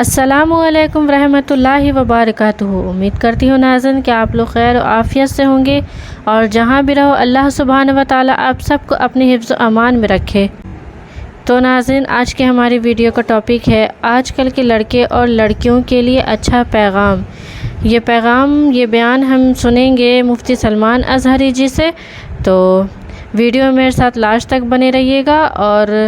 अस्सलामुअलैकुम रहमतुल्लाहि व बारकातुहू। उम्मीद करती हूँ नाज़रीन कि आप लोग खैर और आफ़ियत से होंगे और जहाँ भी रहो अल्लाह सुब्हानहू व तआला आप सबको अपने हिफ्ज़ अमान में रखे। तो नाज़रीन, आज के हमारी वीडियो का टॉपिक है आजकल के लड़के और लड़कियों के लिए अच्छा पैगाम। ये पैगाम, ये बयान हम सुनेंगे मुफ्ती सलमान अज़हरी जी से। तो वीडियो में मेरे साथ लास्ट तक बने रहिएगा और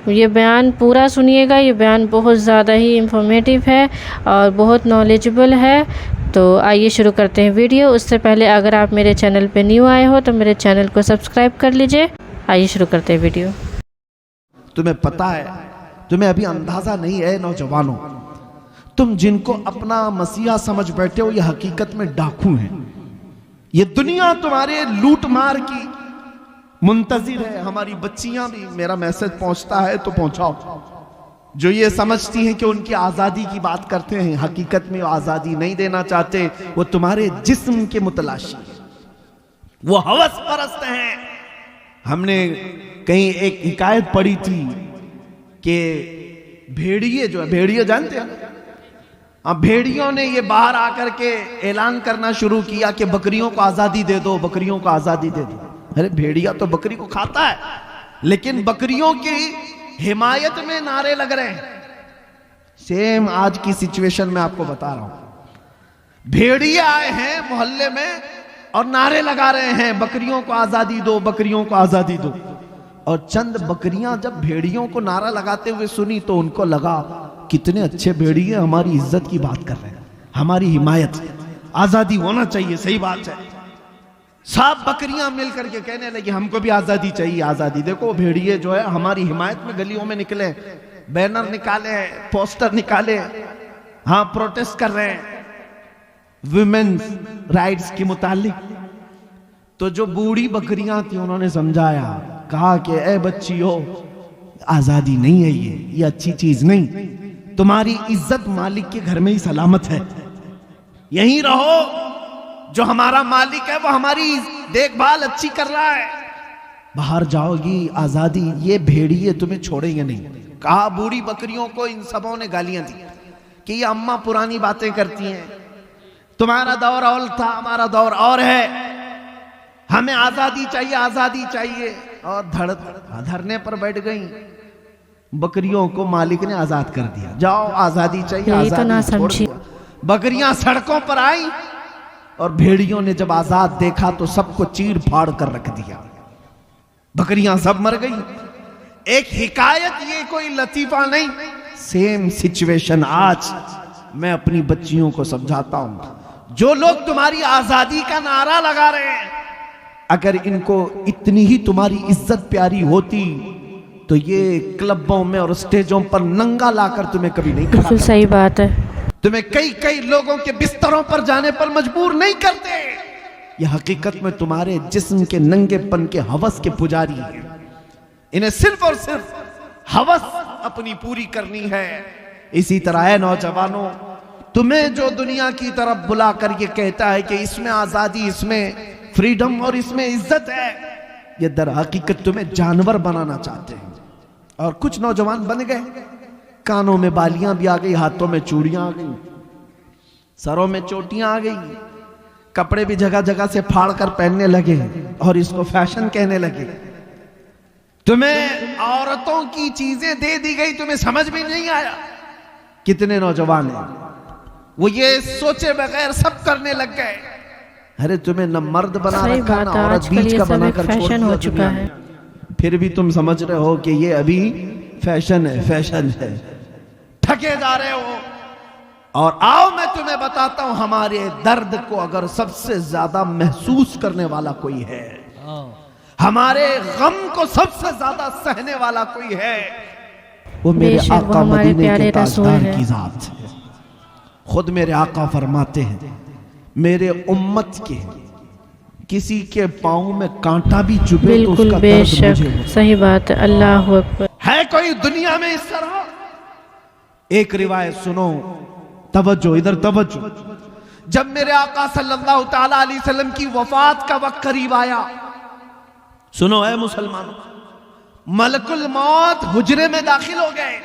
ये बयान पूरा सुनिएगा। ये बयान बहुत ज़्यादा ही इंफॉर्मेटिव है और बहुत नॉलेजेबल है। तो आइए शुरू करते हैं वीडियो। उससे पहले अगर आप मेरे चैनल पे न्यू आए हो तो मेरे चैनल को सब्सक्राइब कर लीजिए। आइए शुरू करते हैं वीडियो। तुम्हें पता है, तुम्हें अभी अंदाजा नहीं है नौजवानों, तुम जिनको अपना मसीहा समझ बैठे हो ये हकीकत में डाकू हैं। ये दुनिया तुम्हारे लूट मार की मुंतजिर है। हमारी बच्चियां भी, मेरा मैसेज पहुंचता है तो पहुंचाओ, जो ये समझती हैं कि उनकी आजादी की बात करते हैं, हकीकत में वो आजादी नहीं देना चाहते, वो तुम्हारे जिस्म के मुतलाशी, वो हवस परस्त हैं। हमने कहीं एक हिकायत पढ़ी थी कि भेड़िए जो है, भेड़िए जानते हैं, अब भेड़ियों ने ये बाहर आकर के ऐलान करना शुरू किया कि बकरियों को आजादी दे दो, बकरियों को आजादी दे दो। अरे भेड़िया तो बकरी को खाता है, लेकिन बकरियों की हिमायत में नारे लग रहे हैं। सेम आज की सिचुएशन में आपको बता रहा हूं। भेड़िए आए हैं मोहल्ले में और नारे लगा रहे हैं बकरियों को आजादी दो, बकरियों को आजादी दो। और चंद बकरियां जब भेड़ियों को नारा लगाते हुए सुनी तो उनको लगा कितने अच्छे भेड़िए हमारी इज्जत की बात कर रहे हैं, हमारी हिमायत, आजादी होना चाहिए, सही बात है। सब बकरियां मिलकर के कहने लगी हमको भी आजादी चाहिए, आजादी। देखो भेड़िए जो है हमारी हिमायत में गलियों में निकले, बैनर निकाले, पोस्टर निकाले, हाँ प्रोटेस्ट कर रहे हैं वुमेन्स राइट्स के मुतालिक। तो जो बूढ़ी बकरियां थी उन्होंने समझाया, कहा कि ए बच्चियों, आजादी नहीं है, ये अच्छी चीज नहीं, तुम्हारी इज्जत मालिक के घर में ही सलामत है, यहीं रहो, जो हमारा मालिक है वो हमारी देखभाल अच्छी कर रहा है, बाहर जाओगी आजादी, ये भेड़िए तुम्हें छोड़ेंगे नहीं। कहा बूढ़ी बकरियों को इन सबों ने गालियां दी कि ये अम्मा पुरानी बातें करती हैं, तुम्हारा दौर और था, हमारा दौर और है, हमें आजादी चाहिए, आजादी चाहिए। और धरने पर बैठ गई। बकरियों को मालिक ने आजाद कर दिया, जाओ आजादी चाहिए, आजादी छोड़ दिया। बकरियां सड़कों पर आई और भेड़ियों ने जब आजाद देखा तो सबको चीर फाड़ कर रख दिया, बकरियां सब मर गई। एक हिकायत, ये कोई लतीफा नहीं। सेम सिचुएशन आज मैं अपनी बच्चियों को समझाता हूं। जो लोग तुम्हारी आजादी का नारा लगा रहे हैं, अगर इनको इतनी ही तुम्हारी इज्जत प्यारी होती तो ये क्लबों में और स्टेजों पर नंगा लाकर तुम्हें कभी नहीं खड़ा करते। सही बात है। तुम्हें कई कई लोगों के बिस्तरों पर जाने पर मजबूर नहीं करते। यह हकीकत में तुम्हारे जिस्म के नंगेपन के हवस के पुजारी हैं। इन्हें सिर्फ और सिर्फ हवस अपनी पूरी करनी है। इसी तरह है नौजवानों, तुम्हें जो दुनिया की तरफ बुला कर ये कहता है कि इसमें आजादी, इसमें फ्रीडम और इसमें इज्जत है, ये दर हकीकत तुम्हें जानवर बनाना चाहते हैं। और कुछ नौजवान बन गए, कानों में बालियां भी आ गई, हाथों में चूड़ियां आ गई, सरों में चोटियां आ गई, कपड़े भी जगह जगह से फाड़ कर पहनने लगे और इसको फैशन कहने लगे। तुम्हें औरतों की चीजें दे दी गई, तुम्हें समझ में नहीं आया। कितने नौजवान हैं वो ये सोचे बगैर सब करने लग गए। अरे तुम्हें न मर्द बना रखा, न औरत बीच का बनाकर फैशन हो चुका है, फिर भी तुम समझ रहे हो कि ये अभी फैशन है, फैशन है, ठगे जा रहे हो। और आओ मैं तुम्हें बताता हूं, हमारे दर्द को अगर सबसे ज्यादा महसूस करने वाला कोई है, हमारे गम को सबसे ज्यादा सहने वाला कोई है, वो मेरे आका मदीने के ताजदार की जात है। खुद मेरे आका फरमाते हैं, मेरे उम्मत के किसी के पांव में कांटा भी चुभे तो उसका दर्द मुझे। सही बात है। अल्लाह अकबर। है कोई दुनिया में इस तरह? एक रिवायत सुनो, तवज्जो, इधर तवज्जो। जब मेरे आका सल्लल्लाहु ताला अलैहि वसल्लम की वफात का वक्त करीब आया, सुनो है मुसलमानों, मलकुल मौत हुजरे में दाखिल हो गए,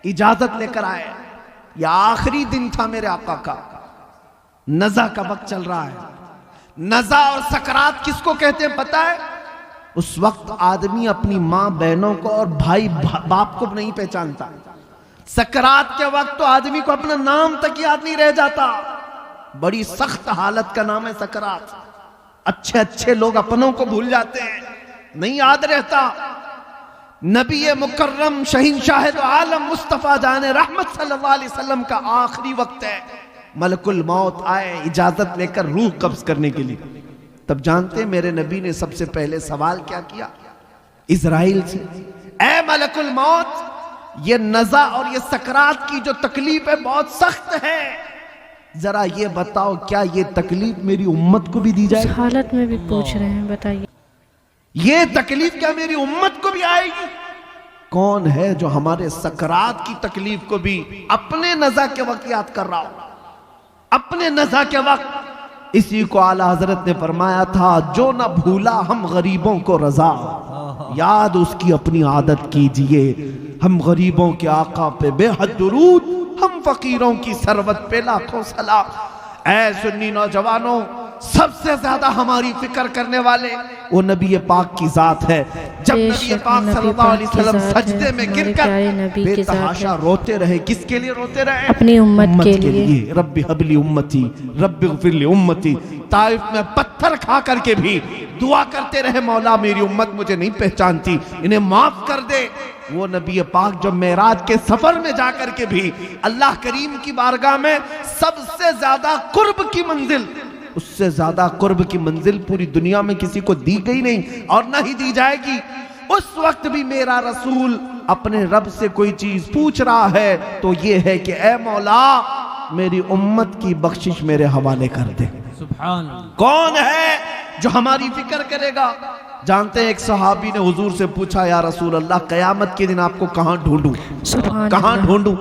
इजाजत लेकर आए। यह आखिरी दिन था मेरे आका का, नज़ा का वक्त चल रहा है। नज़ा और सकरात किसको कहते हैं पता है? उस वक्त आदमी अपनी मां बहनों को और भाई बाप को नहीं पहचानता। सकरात के वक्त तो आदमी को अपना नाम तक याद नहीं रह जाता। बड़ी सख्त हालत का नाम है सकरात। अच्छे अच्छे लोग अपनों को भूल जाते हैं, नहीं याद रहता। नबी मुकर्रम शहींशाह दो आलम मुस्तफा जाने रहमत सल्लल्लाहु अलैहि वसल्लम का आखिरी वक्त है। मलकुल मौत आए इजाजत लेकर रूह कब्ज करने के लिए। तब जानते मेरे नबी ने सबसे पहले सवाल क्या किया इजराइल से? ऐ मलकुल मौत, ये नज़ा और ये सकरात की जो तकलीफ है बहुत सख्त है, जरा ये बताओ क्या ये तकलीफ मेरी उम्मत को भी दी जाए? हालत में भी पूछ रहे हैं, बताइए ये तकलीफ क्या मेरी उम्मत को भी आएगी? कौन है जो हमारे सकरात की तकलीफ को भी अपने नज़ा के वक्त याद कर रहा हो? अपने नज़ा के वक्त इसी को आला हजरत ने फरमाया था, जो न भूला हम गरीबों को रजा, याद उसकी अपनी आदत कीजिए। हम गरीबों के आका पे बेहद दुरूद, हम फकीरों की सरवत पे लाखों सलाम। ऐ सुन्नी नौजवानों, सबसे ज्यादा हमारी फिक्र करने वाले वो नबी पाक की जात है। जब नबी पाक सल्लल्लाहु अलैहि वसल्लम सजदे में गिरकर बेतहाशा रोते रहे, किसके लिए रोते रहे? अपनी उम्मत के लिए। रब्बी हबली उम्मती रब्बी ग़फिरली उम्मती। ताइफ में पत्थर खा करके भी दुआ करते रहे, मौला मेरी उम्मत मुझे नहीं पहचानती, इन्हें माफ कर दे। वो नबी पाक जो मेराज के सफर में जाकर के भी अल्लाह करीम की बारगाह में सबसे ज्यादा कुर्ब की मंजिल, उससे ज्यादा कुर्ब की मंजिल पूरी दुनिया में किसी को दी गई नहीं और न ही दी जाएगी। उस वक्त भी मेरा रसूल अपने रब से कोई चीज पूछ रहा है तो ये है कि ऐ मौला मेरी उम्मत की बख्शिश मेरे हवाले कर दे। सुभान। कौन है जो हमारी फिक्र करेगा? जानते हैं एक सहाबी ने हुजूर से पूछा, या रसूल अल्लाह क़यामत के दिन आपको कहां ढूंढूं, कहां ढूंढूं?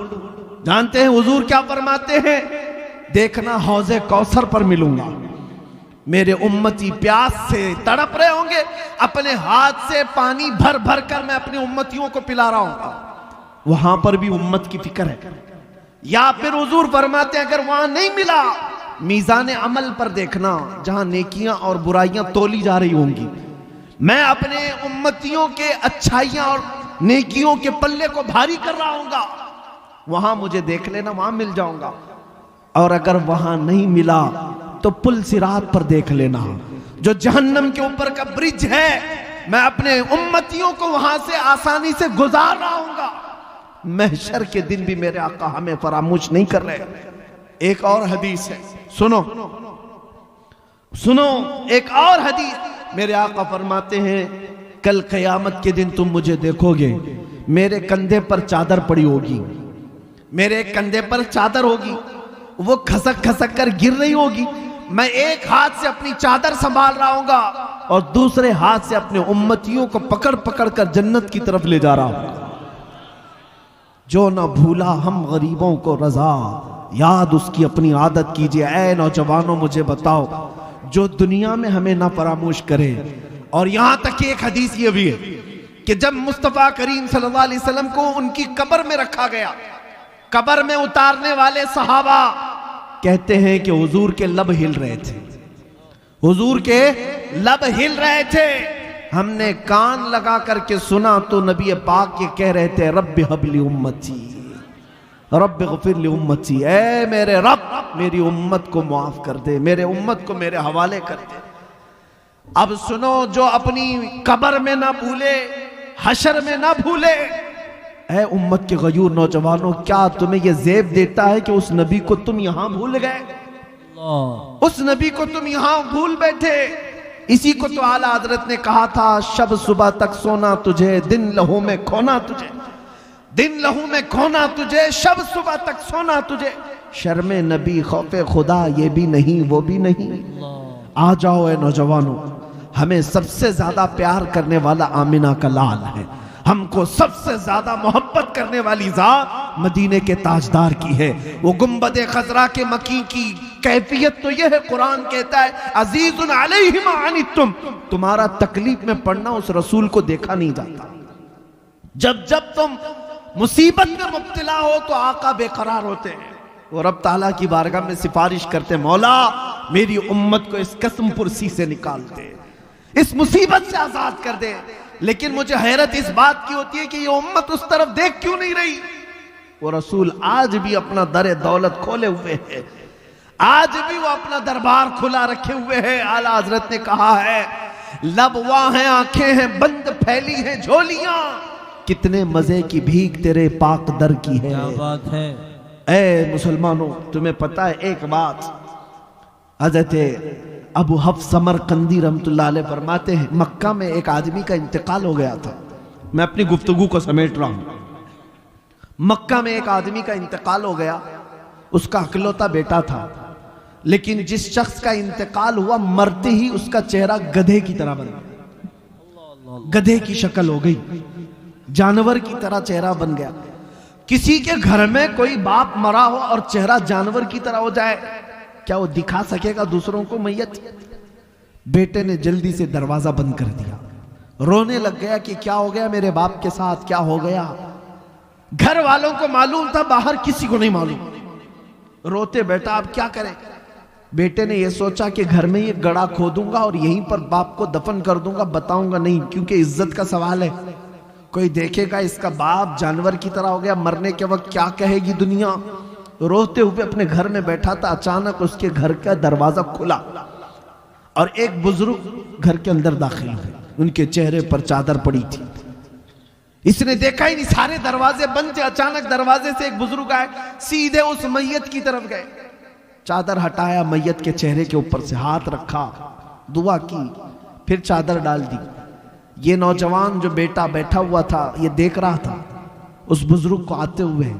जानते हैं हुजूर क्या फरमाते हैं? देखना हौज़े कौसर पर मिलूंगा। मेरे उम्मती प्यास से तड़प रहे होंगे, अपने हाथ से पानी भर भर कर मैं अपनी उम्मतियों को पिला रहा हूं। वहां पर भी उम्मत की फिक्र है। या फिर हुजूर फरमाते हैं अगर वहां नहीं मिला, मीज़ान अमल पर देखना जहां नेकियां और बुराइयां तोली जा रही होंगी, मैं अपने उम्मतियों के अच्छाइयां और नेकियों के पल्ले को भारी कर रहा हूंगा। वहां मुझे देख लेना, वहां मिल जाऊंगा। और अगर वहां नहीं मिला तो पुल सिरात पर देख लेना, जो जहन्नम के ऊपर का ब्रिज है, मैं अपने उम्मतियों को वहां से आसानी से गुजार रहा हूंगा। महशर के दिन भी मेरे आका हमें फरामोश नहीं कर रहे। एक और हदीस है, सुनो सुनो, एक और हदीस। मेरे आका फरमाते हैं कल क़यामत के दिन तुम मुझे देखोगे, मेरे कंधे पर चादर पड़ी होगी, मेरे कंधे पर चादर होगी, वो खसक खसक कर गिर रही होगी। मैं एक हाथ से अपनी चादर संभाल रहा हूंगा और दूसरे हाथ से अपने उम्मतियों को पकड़ पकड़ कर जन्नत की तरफ ले जा रहा हूं। जो न भूला हम गरीबों को रजा, याद उसकी अपनी आदत कीजिए। ऐ नौजवानों मुझे बताओ, जो दुनिया में हमें ना फरामोश करे। और यहां तक कि एक हदीस ये भी है कि जब मुस्तफा करीम सल्लल्लाहु अलैहि वसल्लम को उनकी कब्र में रखा गया, कब्र में उतारने वाले सहाबा कहते हैं कि हुजूर के लब हिल रहे थे, हुजूर के लब हिल रहे थे। हमने कान लगा करके सुना तो नबी पाक ये कह रहे थे, रब्बी हबली उम्मती रब्बी ग़फिरली उम्मती, ऐ मेरे रब मेरी उम्मत को माफ कर दे, मेरे उम्मत को मेरे हवाले कर दे। अब सुनो, जो अपनी कब्र में ना भूले, हशर में ना भूले। ऐ उम्मत के गयूर नौजवानों, क्या तुम्हें यह ज़ेब देता है कि उस नबी को तुम यहां भूल गए, उस नबी को तुम यहां भूल बैठे? इसी को तो आला हजरत ने कहा था, शब सुबह तक सोना तुझे, दिन लहू में खोना तुझे, दिन लहू में खोना तुझे, शब सुबह तक सोना तुझे। शर्मे नबी खौफे खुदा ये भी नहीं वो भी नहीं। आ जाओ ए नौजवानों, हमें सबसे ज्यादा प्यार करने वाला आमिना का लाल है, हमको सबसे ज्यादा मोहब्बत करने वाली जात मदीने के ताजदार की है। वो गुंबद खजरा के मकी की कैफियत तो यह है, कुरान कहता है अजीजुन अलैहि मा अनितुम, तुम्हारा तकलीफ में पड़ना उस रसूल को देखा नहीं जाता। जब जब तुम मुसीबत में मुब्तला हो तो आका बेकरार होते हैं। वो रब ताला की बारगाह में सिफारिश करते, मौला मेरी उम्मत को इस कसम पुरसी से निकाल दे, इस मुसीबत से आजाद कर दे। लेकिन मुझे हैरत इस बात की होती है कि ये उम्मत उस तरफ देख क्यों नहीं रही। वो रसूल आज भी अपना दर दौलत खोले हुए है, आज भी वो अपना दरबार खुला रखे हुए है। आला हजरत ने कहा है, लब वाह हैं, आंखें हैं बंद, फैली हैं झोलियां, कितने मजे की भीख तेरे पाक दर की है। क्या बात है। ऐ मुसलमानों, तुम्हें पता है एक बात, हजरत अबू हफ्स समरकंदी रहमतुल्लाह अलैह फरमाते हैं, मक्का में एक आदमी का इंतकाल हो गया था। मैं अपनी गुफ्तगू को समेट रहा हूं। मक्का में एक आदमी का इंतकाल हो गया, उसका इकलौता बेटा था, लेकिन जिस शख्स का इंतकाल हुआ मरते ही उसका चेहरा गधे की तरह बन गया, गधे की शक्ल हो गई, जानवर की तरह चेहरा बन गया। किसी के घर में कोई बाप मरा हो और चेहरा जानवर की तरह हो जाए, क्या वो दिखा सकेगा दूसरों को मैयत? बेटे ने जल्दी से दरवाजा बंद कर दिया, रोने लग गया कि क्या हो गया मेरे बाप के साथ, क्या हो गया। घर वालों को मालूम था, बाहर किसी को नहीं मालूम। रोते बेटा अब क्या करें। बेटे ने यह सोचा कि घर में ये गड़ा खोदूंगा और यहीं पर बाप को दफन कर दूंगा, बताऊंगा नहीं, क्योंकि इज्जत का सवाल है। कोई देखेगा इसका बाप जानवर की तरह हो गया, मरने के वक्त क्या कहेगी दुनिया। रोते हुए अपने घर में बैठा था, अचानक उसके घर का दरवाजा खुला और एक बुजुर्ग घर के अंदर दाखिल हुए। उनके चेहरे पर चादर पड़ी थी। इसने देखा ही नहीं, सारे दरवाजे बंद थे। अचानक दरवाजे से एक बुजुर्ग आए, सीधे उस मैयत की तरफ गए, चादर हटाया, मैयत के चेहरे के ऊपर से हाथ रखा, दुआ की, फिर चादर डाल दी। ये नौजवान जो बेटा बैठा हुआ था ये देख रहा था उस बुजुर्ग को आते हुए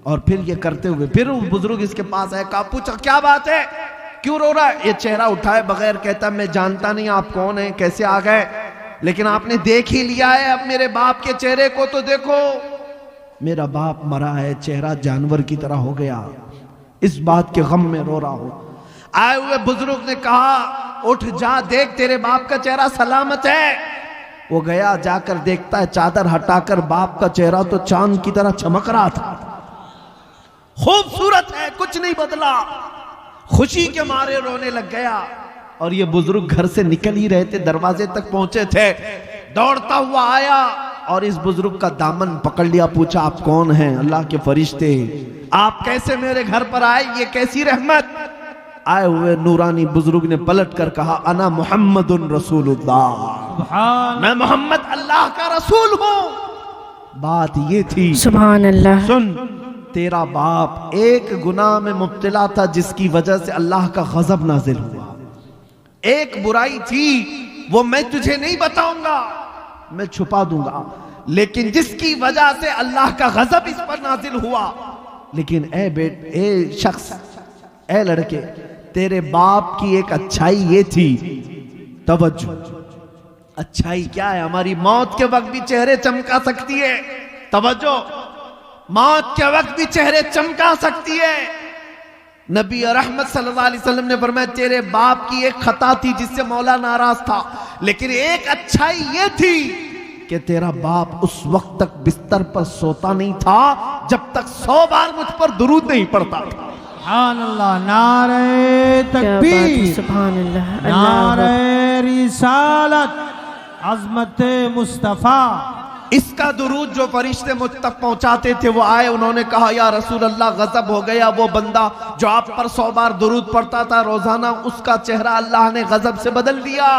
और फिर ये करते हुए। फिर उस बुजुर्ग इसके पास आया, कहा, पूछा क्या बात है, क्यों रो रहा है। ये चेहरा उठाए बगैर कहता, मैं जानता नहीं आप कौन है, कैसे आ गए, लेकिन आपने देख ही लिया है, अब मेरे बाप के चेहरे को तो देखो। मेरा बाप मरा है, चेहरा जानवर की तरह हो गया, इस बात के गम में रो रहा हूं। आए हुए बुजुर्ग ने कहा, उठ जा, देख तेरे बाप का चेहरा सलामत है। वो गया, जाकर देखता है चादर हटाकर बाप का चेहरा तो चांद की तरह चमक रहा था, खूबसूरत है, कुछ नहीं बदला। खुशी के मारे रोने लग गया। और ये बुजुर्ग घर से निकल ही रहे थे, दरवाजे तक पहुंचे थे, दौड़ता हुआ आया और इस बुजुर्ग का दामन पकड़ लिया, पूछा आप कौन हैं। अल्लाह के फरिश्ते, आप कैसे मेरे घर पर आए, ये कैसी रहमत। आए हुए नूरानी बुजुर्ग ने पलट कर कहा, अना मुहम्मदुन रसूलुल्लाह, मैं मोहम्मद अल्लाह का रसूल हूं। बात ये थी, सुभान अल्लाह, सुन, तेरा बाप एक गुनाह में मुब्तला था जिसकी वजह से अल्लाह का गजब नाजिल हुआ। एक बुराई थी, वो मैं तुझे नहीं बताऊंगा, मैं छुपा दूंगा, लेकिन जिसकी वजह से अल्लाह का गजब इस पर नाजिल हुआ। लेकिन ए शख्स, ए लड़के, तेरे बाप की एक अच्छाई ये थी, तवज्जो, अच्छाई क्या है, हमारी मौत के वक्त भी चेहरे चमका सकती है। तवज्जो, मौत के वक्त भी चेहरे चमका सकती है। नबी रहमत सल्लल्लाहु अलैहि वसल्लम ने फरमाया, तेरे बाप की एक खता थी जिससे मौला नाराज था, लेकिन एक अच्छाई ये थी कि तेरा बाप उस वक्त तक बिस्तर पर सोता नहीं था जब तक 100 बार मुझ पर दुरूद नहीं पड़ता था। सुभान अल्लाह, नारे तकबीर, सुभान अल्लाह, नारे रिसालत, अज़मत मुस्तफ़ा। इसका दुरूद जो फरिश्ते मुझ तक पहुंचाते थे वो आए, उन्होंने कहा, या रसूल अल्लाह, गजब हो गया, वो बंदा जो आप पर 100 बार दुरूद पढ़ता था रोजाना, उसका चेहरा अल्लाह ने गजब से बदल दिया।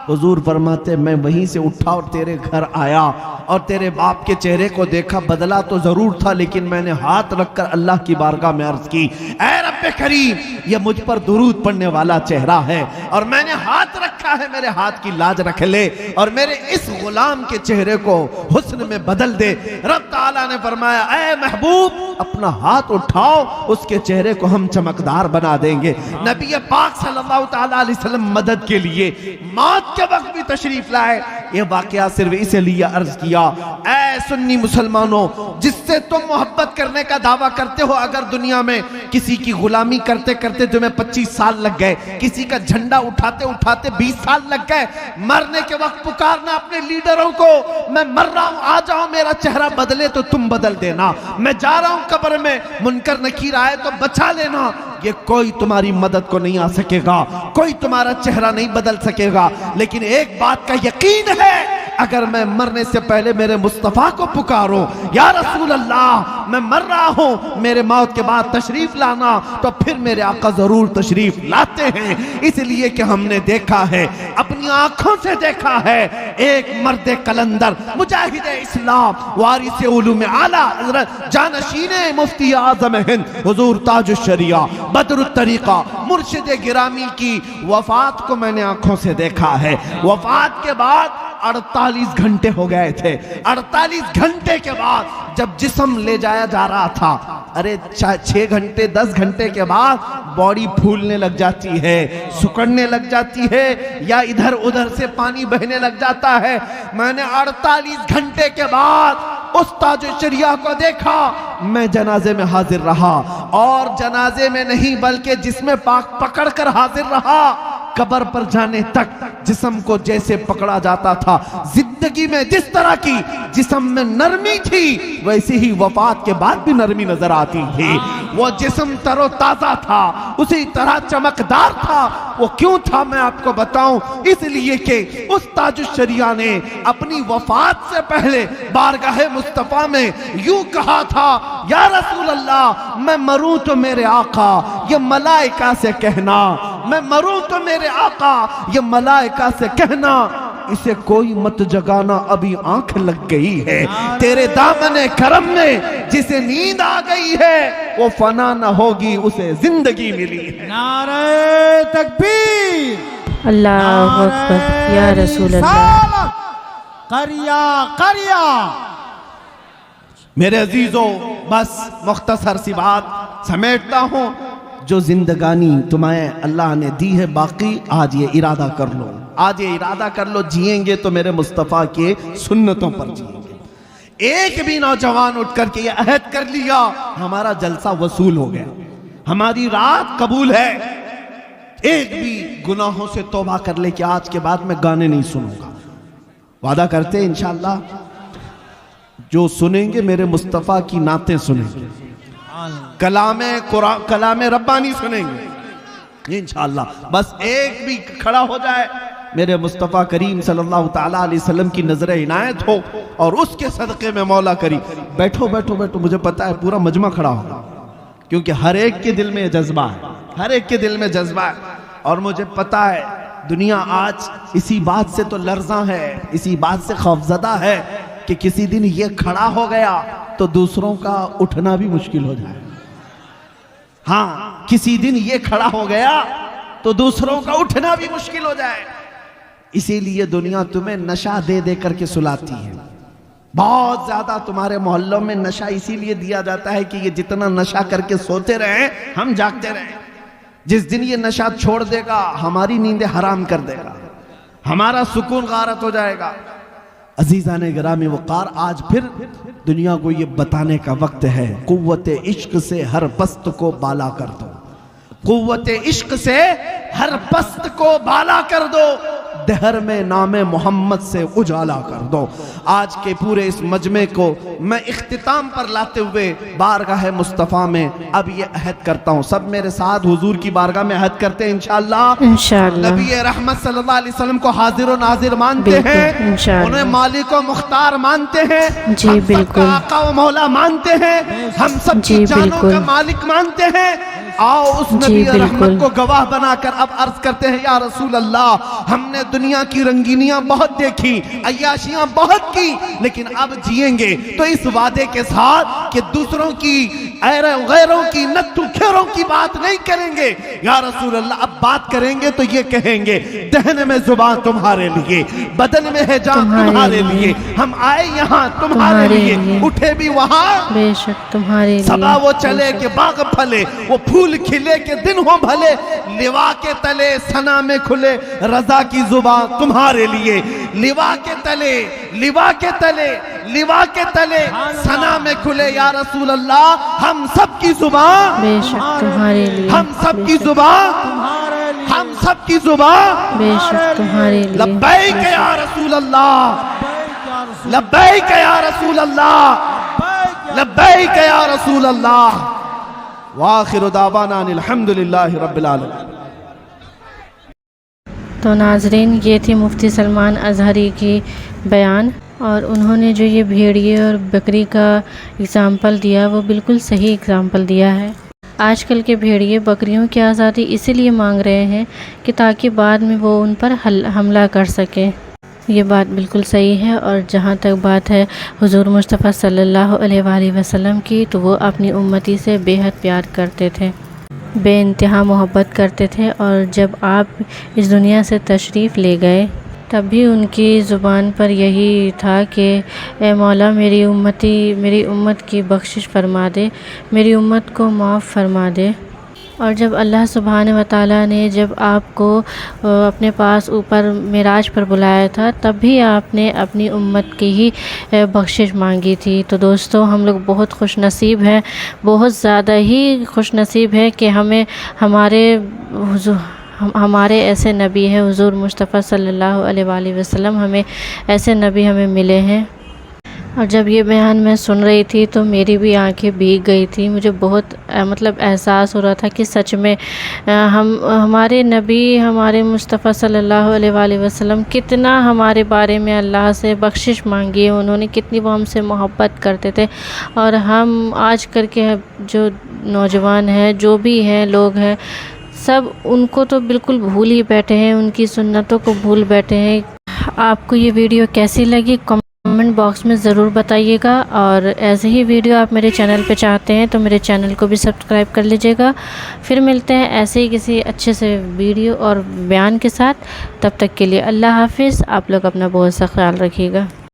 हुजूर फरमाते, मैं वहीं से उठा और तेरे घर आया और तेरे बाप के चेहरे को देखा, बदला तो जरूर था, लेकिन मैंने हाथ रखकर अल्लाह की बारगाह में अर्ज की, ऐ रब्बे करीम, ये मुझ पर दुरूद पढ़ने वाला चेहरा है और मैंने हाथ रखा है, मेरे हाथ की लाज रख ले और मेरे इस गुलाम के चेहरे को हुस्न में बदल दे। रब ताला ने फरमाया, ऐ महबूब, अपना हाथ उठाओ, उसके चेहरे को हम चमकदार बना देंगे। नबी पाक सल्लल्लाहु ताला अलैहि वसल्लम मदद के लिए मौत के वक्त भी तशरीफ लाए। ये वाकया सिर्फ इसलिए अर्ज किया, ऐ सुन्नी मुसलमानों, जिससे तुम मोहब्बत करने का दावा करते हो, अगर दुनिया में किसी की गुलामी करते करते तुम्हें 25 साल लग गए, किसी का झंडा उठाते उठाते 20 साल लग गए। मरने के वक्त पुकारना अपने लीडरों को, मैं मर रहा हूं, आ जाओ, मेरा चेहरा बदले तो तुम बदल देना, मैं जा रहा हूं कब्र में, मुनकर नकीर आए तो बचा लेना। ये कोई तुम्हारी मदद को नहीं आ सकेगा, कोई तुम्हारा चेहरा नहीं बदल सकेगा। लेकिन एक बात का यकीन है, अगर मैं मरने से पहले मेरे मुस्तफ़ा को पुकारूं, या रसूल अल्लाह मैं मर रहा हूं, मेरे मौत के बाद तशरीफ लाना, तो फिर मेरे आका जरूर तशरीफ लाते हैं। इसलिए कि हमने देखा है, अपनी आंखों से देखा है, एक मर्द कलंदर, मुजाहिद इस्लाम, वारिस उलूम आला हज़रत जानशीने मुफ्ती आज़म हिंद हुजूर ताजुश शरिया बदरुत तरीका मुर्शिद गिरामी की वफात को मैंने आंखों से देखा है। वफात के बाद 48 घंटे हो गए थे। 48 घंटे के बाद जब जिस्म ले जाया जा रहा था, अरे 6 घंटे 10 घंटे के बाद बॉडी फूलने लग जाती है, सुकड़ने लग जाती है, या इधर उधर से पानी बहने लग जाता है। मैंने 48 घंटे के बाद उस ताजुश शरिया को देखा। मैं जनाजे में हाजिर रहा, और जनाजे में नहीं बल्कि जिसमें पाक पकड़ कर हाजिर रहा। कब्र पर जाने तक जिस्म को जैसे पकड़ा जाता था, जिंदगी में जिस तरह की जिस्म में नरमी थी, वैसे ही वफात के बाद भी नरमी नजर आती थी। वो जिस्म तरोताजा था, उसी तरह चमकदार था। वो क्यों था मैं आपको बताऊं, इसलिए कि उस ताजुश शरिया ने अपनी वफात से पहले बारगाहे मुस्तफा में यूं कहा था, या रसूल अल्लाह मैं मरूं तो मेरे आका ये मलाइका से कहना, मैं मरूं तो मेरे आका ये मलाइका से कहना, इसे कोई मत जगाना, अभी आंख लग गई है। तेरे दामने करम में जिसे नींद आ गई है, वो फना न होगी, उसे जिंदगी मिली है। नारे तकबीर, अल्लाह अकबर, या रसूल अल्लाह। करिया करिया। मेरे अजीजों, बस मुख्तसर सी बात समेटता हूं। जो जिंदगानी तुम्हें अल्लाह ने दी है, बाकी आज ये इरादा कर लो, आज ये इरादा कर लो, जिएंगे तो मेरे मुस्तफ़ा के सुन्नतों पर जिएंगे। एक भी नौजवान उठ करके ये अहद कर लिया, हमारा जलसा वसूल हो गया, हमारी रात कबूल है। एक भी गुनाहों से तौबा कर ले कि आज के बाद मैं गाने नहीं सुनूंगा। वादा करते हैं इंशाअल्लाह, जो सुनेंगे मेरे मुस्तफ़ा की नातें सुनेंगे, कलामे कुरान, कलामे रब्बानी सुनेंगे इंशाअल्लाह। बस एक भी खड़ा हो जाए, मेरे मुस्तफ़ा करीम सल्लल्लाहु ताला अलैहि वसल्लम की नजर इनायत हो, और उसके सदक़े में मौला करी। बैठो बैठो बैठो, मुझे पता है पूरा मजमा खड़ा होगा, क्योंकि हर एक के दिल में जज्बा है, हर एक के दिल में जज्बा है। और मुझे पता है दुनिया आज इसी बात से तो लर्जा है, इसी बात से खौफजदा है कि किसी दिन ये खड़ा हो गया तो दूसरों का उठना भी मुश्किल हो जाए। हाँ, किसी दिन ये खड़ा हो गया तो दूसरों का उठना भी मुश्किल हो जाए। इसीलिए दुनिया तुम्हें नशा दे दे करके सुलाती है। बहुत ज्यादा तुम्हारे मोहल्लों में नशा इसीलिए दिया जाता है कि ये जितना नशा करके सोते रहे, हम जागते रहे। जिस दिन ये नशा छोड़ देगा, हमारी नींदें हराम कर देगा, हमारा सुकून गारत हो जाएगा। अजीज़ाने गिरामी वक़ार, आज फिर दुनिया को ये बताने का वक्त है, कुव्वते इश्क से हर पस्त को बाला कर दो, कुव्वते इश्क से हर पस्त को बाला कर दो, दहर में नामे मोहम्मद से उजाला कर दो। आज के पूरे इस मजमे को मैं इख्तिताम पर लाते हुए बारगाह मुस्तफ़ा में अब ये अहद करता हूँ। सब मेरे साथ हुजूर की बारगाह में अहद करते हैं इंशाअल्लाह। नबी रहमत सल्लल्लाहु अलैहि वसल्लम को हाजिर व नाजिर मानते हैं, उन्हें मालिक व मुख्तार मानते हैं, जी बिल्कुल, आका व मौला मानते हैं, हम सब की जानों का मालिक मानते हैं। आओ उस नबी रहमत को गवाह बनाकर अब अर्ज करते हैं, या रसूल अल्लाह हमने दुनिया की रंगीनियां बहुत देखी, अय्याशियां बहुत की, लेकिन अब जिएंगे तो इस वादे के साथ कि दूसरों की गैरों की नत्थु खेरों की बात नहीं करेंगे। या रसूल अल्लाह अब बात करेंगे तो ये कहेंगे, दहन में जुबान तुम्हारे लिए, बदन में है जान तुम्हारे लिए, हम आए यहाँ तुम्हारे लिए, उठे भी वहाँ बेशक तुम्हारे लिए, सबा वो चले के बाग फले, वो फूल खिले के दिन हो भले, लिवा के तले सना में खुले, रजा की जुबान तुम्हारे लिए, लिवा के तले, लिवा के तले, लिवा के तले सना में खुले। या रसूल अल्लाह हम सब की जुबान बेशक तुम्हारे लिए, हम सब की जुबान, हम सबकी जुबान बेशक तुम्हारे लिए लब्बैक या रसूल अल्लाह, लब्बैक या रसूल अल्लाह, लब्बैक या रसूल अल्लाह। वाखिरु दावाना अनिल हम्दुलिल्लाहि रब्बिल आलमीन। तो नाजरीन, ये थी मुफ्ती सलमान अज़हरी की बयान, और उन्होंने जो ये भेड़िए और बकरी का एग्ज़ाम्पल दिया वो बिल्कुल सही एग्ज़ाम्पल दिया है। आजकल के भेड़िए बकरियों की आज़ादी इसीलिए मांग रहे हैं कि ताकि बाद में वो उन पर हमला कर सकें। ये बात बिल्कुल सही है। और जहाँ तक बात है हुज़ूर मुस्तफ़ा सल्लल्लाहु अलैहि वसल्लम की, तो वो अपनी उम्मती से बेहद प्यार करते थे, बेइंतहा मोहब्बत करते थे। और जब आप इस दुनिया से तशरीफ़ ले गए तब भी उनकी ज़ुबान पर यही था कि ए मौला मेरी उम्मत की बख्शिश फ़रमा दे, मेरी उम्मत को माफ़ फ़रमा दे। और जब अल्लाह सुब्हानहू व तआला ने जब आपको अपने पास ऊपर मेराज पर बुलाया था, तब भी आपने अपनी उम्मत की ही बख्शिश मांगी थी। तो दोस्तों, हम लोग बहुत खुशनसीब हैं, बहुत ज़्यादा ही खुशनसीब है कि हमें हमारे ऐसे नबी हैं हुज़ूर मुस्तफ़ा सल्लल्लाहु अलैहि वसल्लम, हमें ऐसे नबी हमें मिले हैं। और जब ये बयान मैं सुन रही थी तो मेरी भी आंखें भीग गई थी। मुझे बहुत मतलब एहसास हो रहा था कि सच में हमारे नबी, हमारे मुस्तफ़ा सल्लल्लाहु अलैहि वसल्लम कितना हमारे बारे में अल्लाह से बख्शिश मांगी है उन्होंने, कितनी वो हमसे मोहब्बत करते थे। और हम आज कल के जो नौजवान हैं, जो भी हैं लोग हैं, सब उनको तो बिल्कुल भूल ही बैठे हैं, उनकी सुन्नतों को भूल बैठे हैं। आपको ये वीडियो कैसी लगी कमेंट बॉक्स में ज़रूर बताइएगा। और ऐसे ही वीडियो आप मेरे चैनल पे चाहते हैं तो मेरे चैनल को भी सब्सक्राइब कर लीजिएगा। फिर मिलते हैं ऐसे ही किसी अच्छे से वीडियो और बयान के साथ। तब तक के लिए अल्लाह हाफ़िज़। आप लोग अपना बहुत सा ख्याल रखिएगा।